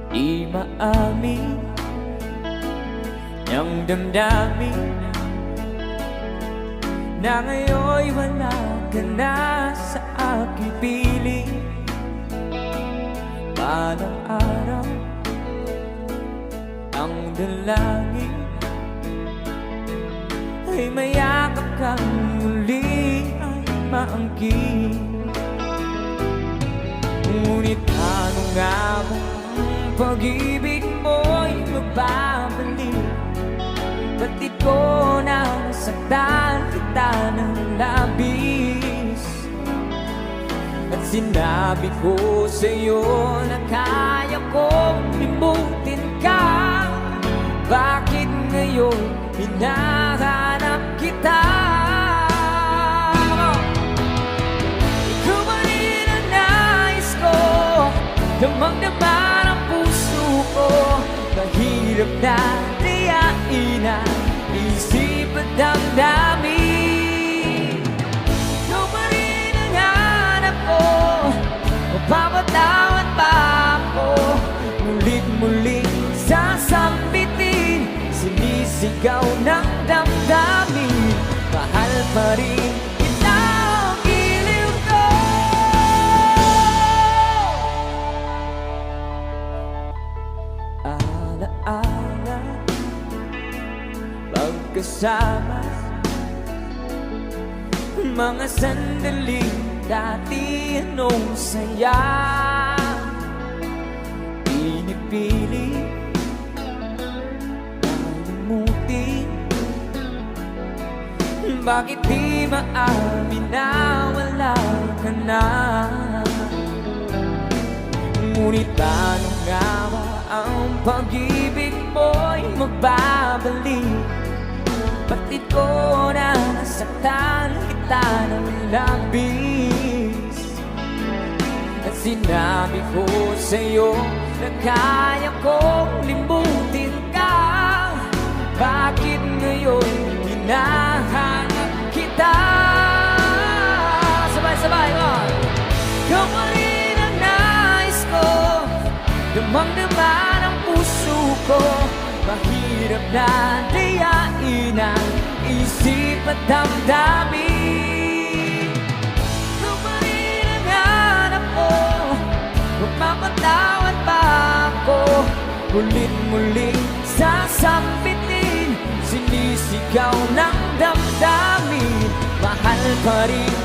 Di maamin niyang damdamin na ngayon'y wala ka na sa aking piling. Balang araw ang dalangin ay mayakap kang muli ay maangkin. Ngunit ano nga ba ang pag-ibig mo'y magbabalik? Ba't di ko nasaktan kita ng labis? At sinabi ko sa'yo na kaya kong limutin ka. Bakit ngayon hinahanap kita? Ikaw ba rin ang nais ko? Damang-daman ang puso ko. Mahirap na tiyain ang isip at damdamin. Ikaw ba rin ang hanap ko? Mapapatawad ba ako? Mulit-muling sasambitin, sinisigaw ng damdamin. Mahal pa rin kita ang giliw ko. Alaala pagkasama, mga sandaling dati anong saya. Pinipili nalimutin, bakit di maamin na wala ka na? Ngunit ano nga ba ang pag-ibig mo'y magbabalik? Ba't di ko nasaktan kita ng labis? At sinabi ko sa'yo na kaya kong limutin ka. Bakit ngayon hinahanap kita? Sabay-sabay, God! Ikaw pa rin ang nais ko. Damang-daman ang puso ko. Mahirap na tiyain ang isip at damdamin. Ikaw pa rin ang hanap ko. Magpapatawad pa ako. Ulit-muling sasambitin, sinisigaw ng damdamin. Mahal pa rin